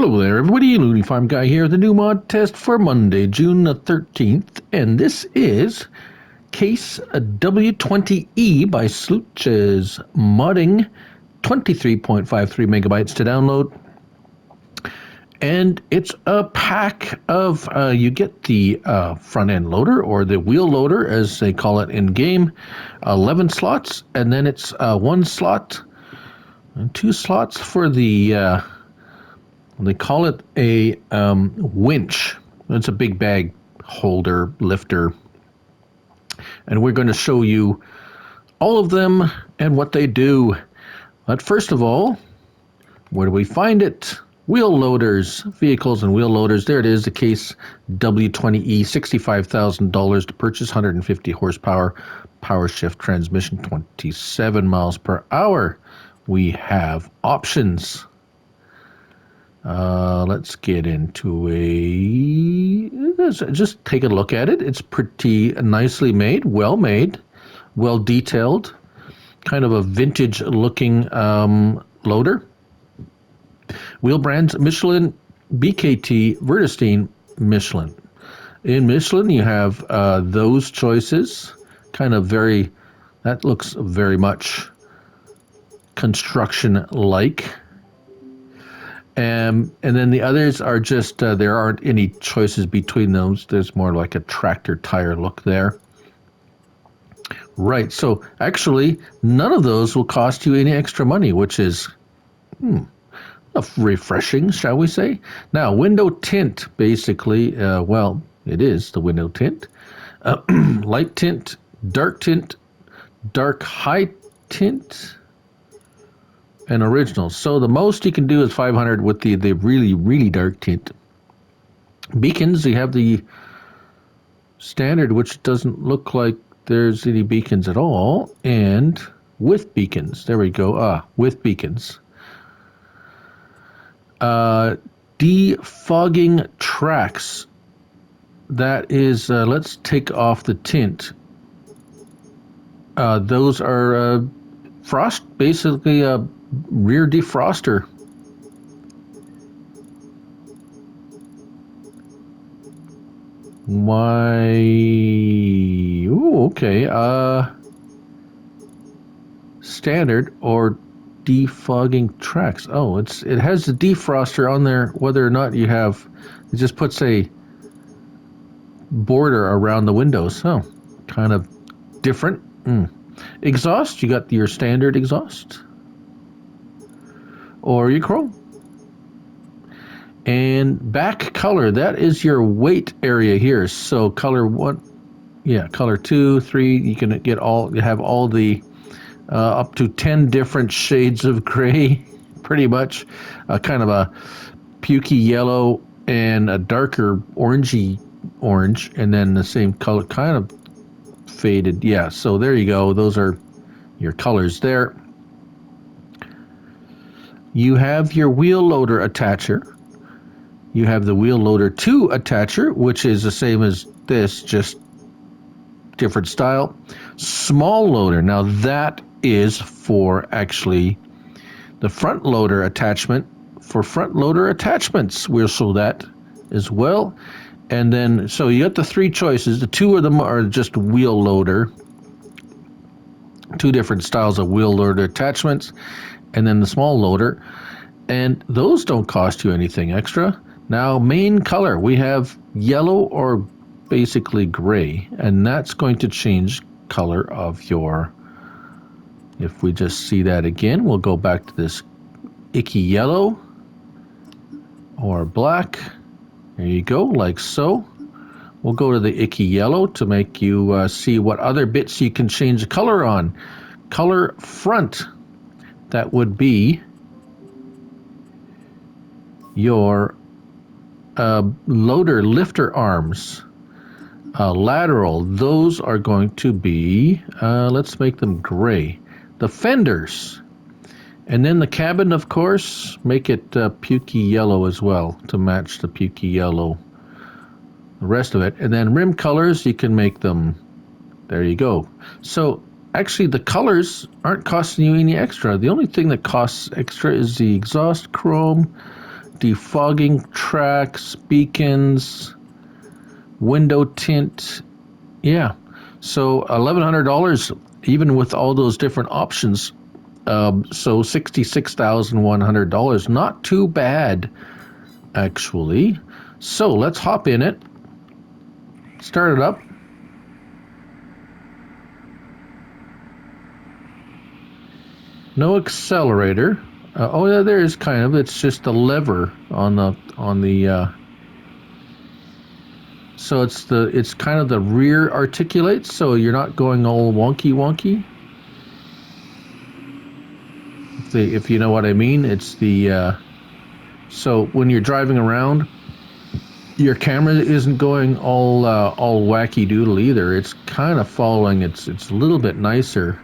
Hello there, everybody. Looney Farm Guy here, the new mod test for Monday, June the 13th. And this is case W20E by SleutjesModding, 23.53 megabytes to download. And it's a pack of, you get the front-end loader, or the wheel loader, as they call it in-game, 11 slots, and then it's 1 slot and 2 slots for the... they call it a winch. It's a big bag holder, lifter. And we're going to show you all of them and what they do. But first of all, where do we find it? Wheel loaders, vehicles and wheel loaders. There it is, the case W20E, $65,000 to purchase, 150 horsepower, power shift transmission, 27 miles per hour. We have options. Let's get into just take a look at it. It's pretty nicely made, well detailed, kind of a vintage looking loader. Wheel brands: Michelin, BKT, Vertestein, Michelin. In Michelin you have those choices, kind of that looks very much construction like. And then the others are just, there aren't any choices between those. There's more like a tractor tire look there. Right, so actually none of those will cost you any extra money, which is refreshing, shall we say. Now, window tint, basically, well, it is the window tint. Light tint, dark high tint, and original. So the most you can do is 500 with the really dark tint. Beacons, you have the standard, which doesn't look like there's any beacons at all, and with beacons. There we go. With beacons. Defogging tracks. That is, let's take off the tint. Those are frost, basically a rear defroster. Why? Ooh, okay. Standard or defogging tracks. Oh, it has the defroster on there, whether or not you have. It just puts a border around the windows. Oh, kind of different. Exhaust. You got your standard exhaust, or your chrome. And back color, that is your weight area here. So color 1, color 2, 3, you can get you have all the up to 10 different shades of gray, pretty much. Kind of a pukey yellow and a darker orangey orange, and then the same color, kind of faded. Yeah, so there you go. Those are your colors there. You have your wheel loader attacher. You have the wheel loader 2 attacher, which is the same as this, just different style. Small loader. Now that is for actually the front loader attachment. For front loader attachments, we'll show that as well. And then, so you got the 3 choices. The 2 of them are just wheel loader. 2 different styles of wheel loader attachments. And then the small loader. And those don't cost you anything extra. Now, main color, we have yellow or basically gray, and that's going to change color of your, if we just see that again, we'll go back to this icky yellow or black. There you go, like so. We'll go to the icky yellow to make you see what other bits you can change the color on. Color front, that would be your loader lifter arms. Lateral, those are going to be, let's make them gray. The fenders, and then the cabin, of course, make it pukey yellow as well to match the pukey yellow, the rest of it. And then rim colors, you can make them, there you go. So actually the colors aren't costing you any extra. The only thing that costs extra is the exhaust chrome defogging tracks, beacons, window tint. Yeah, so $1,100 even with all those different options. So $66,100, not too bad actually. So let's hop in it, start it up. No accelerator. Oh yeah, there is kind of. It's just a lever on the so it's kind of the rear articulates, so you're not going all wonky. If you know what I mean, it's the so when you're driving around, your camera isn't going all wacky doodle either. It's kind of following. It's a little bit nicer.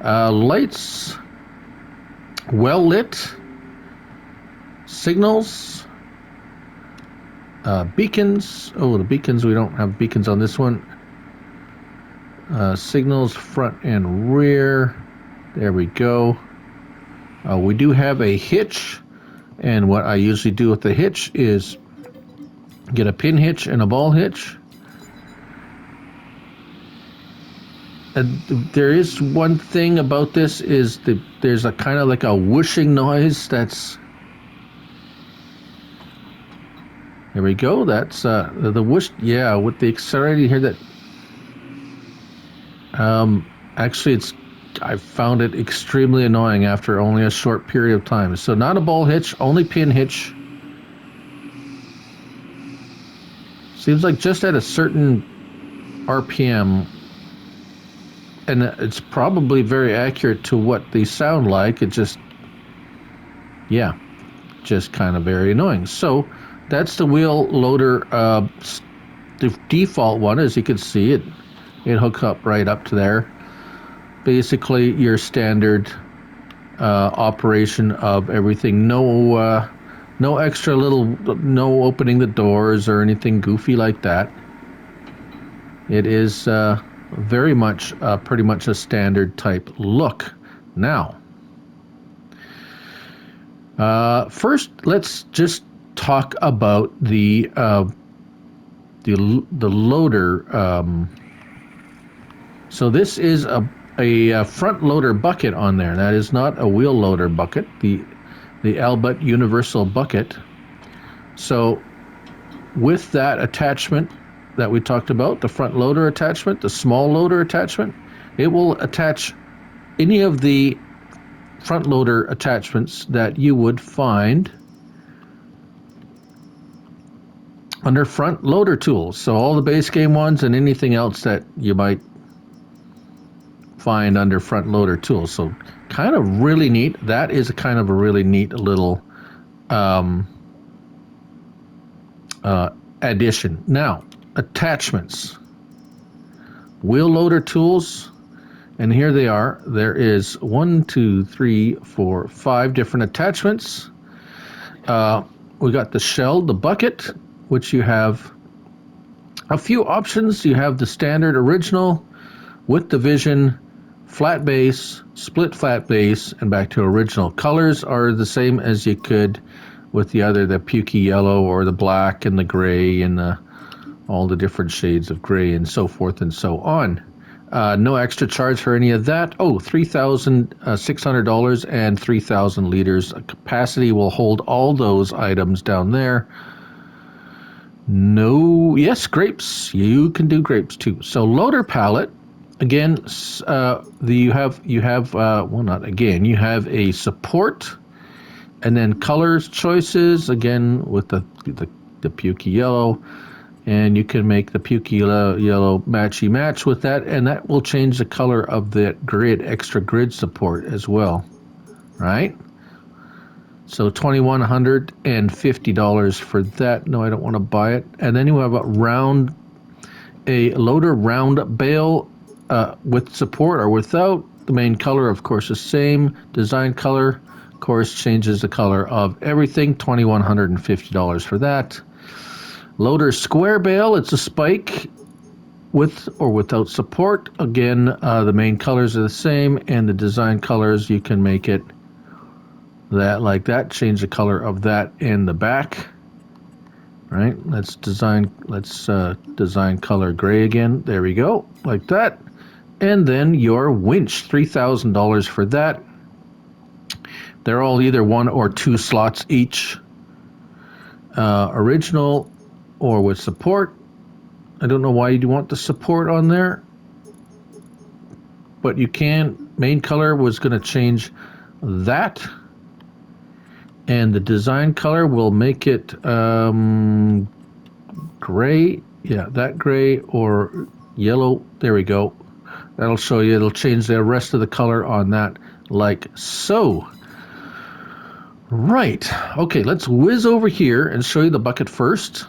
Lights, well lit. Signals, beacons. Oh, the beacons, we don't have beacons on this one. Signals, front and rear. There we go. We do have a hitch, and what I usually do with the hitch is get a pin hitch and a ball hitch. And there is one thing about this is there's a kind of like a whooshing noise. That's, there we go. That's the whoosh. Yeah, with the accelerator, you hear that. Actually, I found it extremely annoying after only a short period of time. So not a ball hitch, only pin hitch. Seems like just at a certain RPM, and it's probably very accurate to what they sound like. It just, yeah, just kind of very annoying. So that's the wheel loader, the default one. As you can see, it hooks up right up to there. Basically your standard operation of everything. No extra little, no opening the doors or anything goofy like that. It is very much pretty much a standard type look. Now first let's just talk about the loader. So this is a front loader bucket on there. That is not a wheel loader bucket, the Albert universal bucket. So with that attachment that we talked about, the front loader attachment, the small loader attachment, it will attach any of the front loader attachments that you would find under front loader tools. So all the base game ones and anything else that you might find under front loader tools. So kind of really neat. That is a kind of a really neat little addition. Now, attachments. Wheel loader tools, and here they are. There is 1, 2, 3, 4, 5 different attachments. We got the shell, the bucket, which you have a few options. You have the standard original with the vision, flat base, split flat base, and back to original. Colors are the same as you could with the other, the pukey yellow or the black and the gray and all the different shades of gray and so forth and so on. No extra charge for any of that. Oh, $3,600 and 3,000 liters. Capacity will hold all those items down there. No, yes, grapes. You can do grapes too. So loader pallet. Again, you have well, not again. You have a support, and then colors choices again with the pukey yellow. And you can make the pukey yellow matchy match with that, and that will change the color of the extra grid support as well, right? So $2,150 for that. No, I don't want to buy it. And then you have a loader round bale with support or without. The main color, of course, is same. Design color, of course, changes the color of everything. $2,150 for that. Loader square bale, it's a spike with or without support. Again, the main colors are the same, and the design colors, you can make it that like that. Change the color of that in the back. Right, let's design color gray again. There we go, like that. And then your winch, $3,000 for that. They're all either 1 or 2 slots each. Original or with support. I don't know why you'd want the support on there, but you can. Main color was going to change that. And the design color will make it gray. Yeah, that gray or yellow. There we go. That'll show you. It'll change the rest of the color on that like so. Right. Okay, let's whiz over here and show you the bucket first.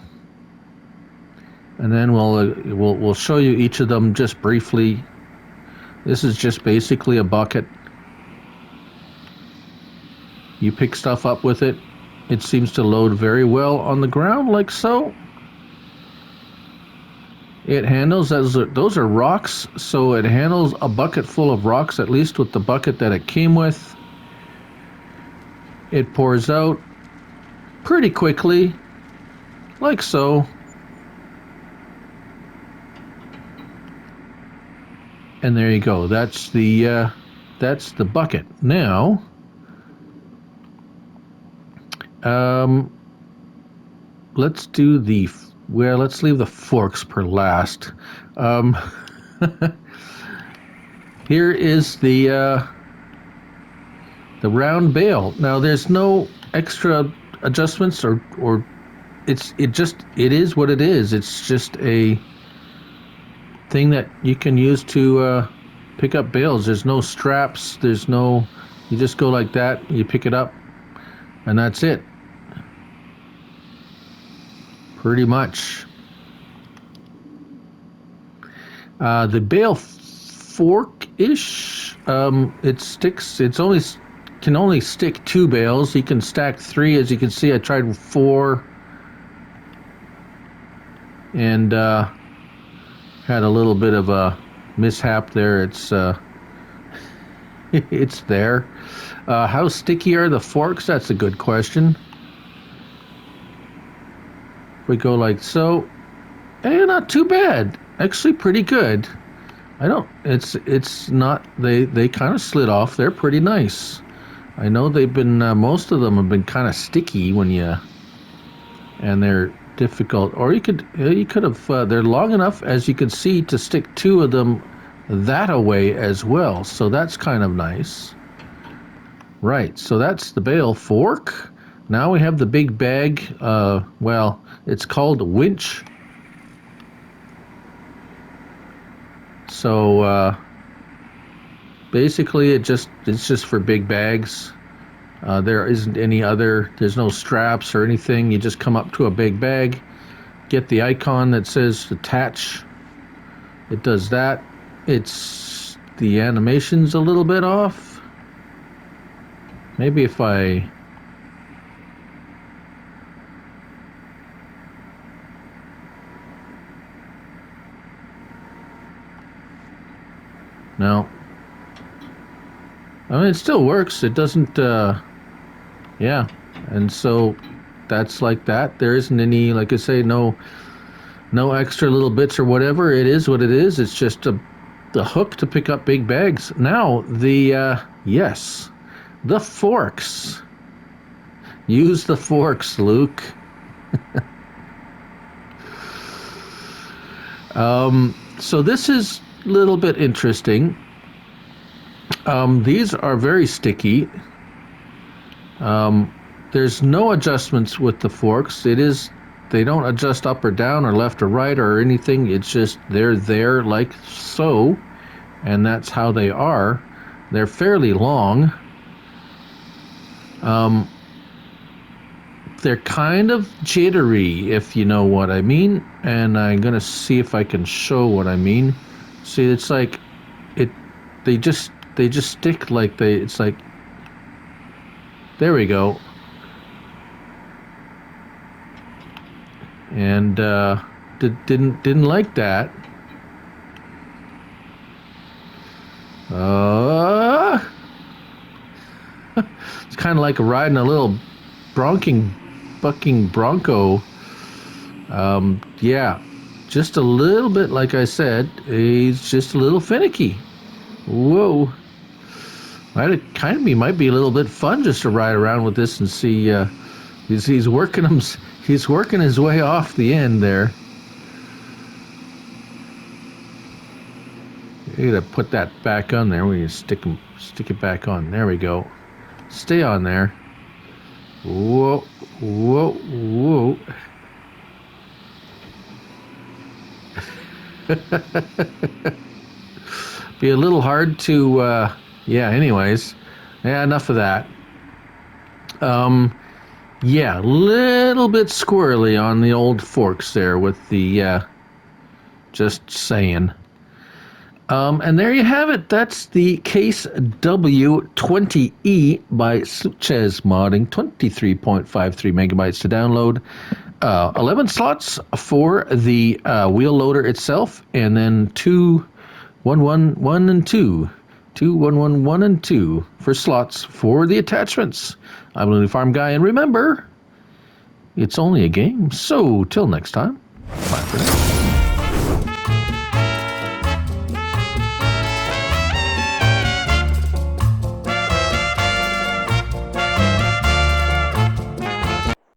And then we'll show you each of them just briefly. This is just basically a bucket. You pick stuff up with it. It seems to load very well on the ground, like so. It handles, those are rocks, so it handles a bucket full of rocks, at least with the bucket that it came with. It pours out pretty quickly, like so. And there you go. That's the bucket. Now, let's do let's leave the forks per last. Here is the round bale. Now there's no extra adjustments or it is what it is. It's just a thing that you can use to pick up bales. There's no straps. You just go like that. You pick it up, and that's it. Pretty much. The bale fork-ish. It sticks. Can only stick 2 bales. You can stack 3. As you can see, I tried 4, and had a little bit of a mishap there. It's it's there. How sticky are the forks? That's a good question. If we go like so, not too bad. Actually, pretty good. It's not. They kind of slid off. They're pretty nice. I know they've been. Most of them have been kind of sticky and they're difficult. Or you could have. They're long enough, as you can see, to stick 2 of them that away as well. So that's kind of nice. Right. So that's the bale fork. Now we have the big bag. Well, it's called a winch. So basically, it's just for big bags. There isn't there's no straps or anything. You just come up to a big bag, get the icon that says attach. It does that. The animation's a little bit off. Maybe if I... No. I mean, it still works. It doesn't, yeah. And so that's like that. There isn't any, like I say, no extra little bits or whatever. It is what it is. It's just the hook to pick up big bags. Now, yes, the forks. Use the forks, Luke. So this is a little bit interesting. These are very sticky. There's no adjustments with the forks. They don't adjust up or down or left or right or anything. It's just they're there like so, and that's how they are. They're fairly long. They're kind of jittery, if you know what I mean, and I'm gonna see if I can show what I mean. See, it's like they just stick like it's like, there we go. And didn't like that. It's kind of like riding a little bucking bronco. Yeah, just a little bit, like I said, he's just a little finicky. Whoa. Might be a little bit fun just to ride around with this and see. He's working he's working his way off the end there. You gotta put that back on there. We stick it back on. There we go. Stay on there. Whoa, whoa, whoa. Be a little hard to, yeah, anyways. Yeah, enough of that. Yeah, little bit squirrely on the old forks there with the, just saying. And there you have it. That's the Case W20E by SleutjesModding. 23.53 megabytes to download. 11 slots for the wheel loader itself, and then 1 and 2. 1 and 2 for slots for the attachments. I'm Looney Farm Guy, and remember, it's only a game. So, till next time, bye for now.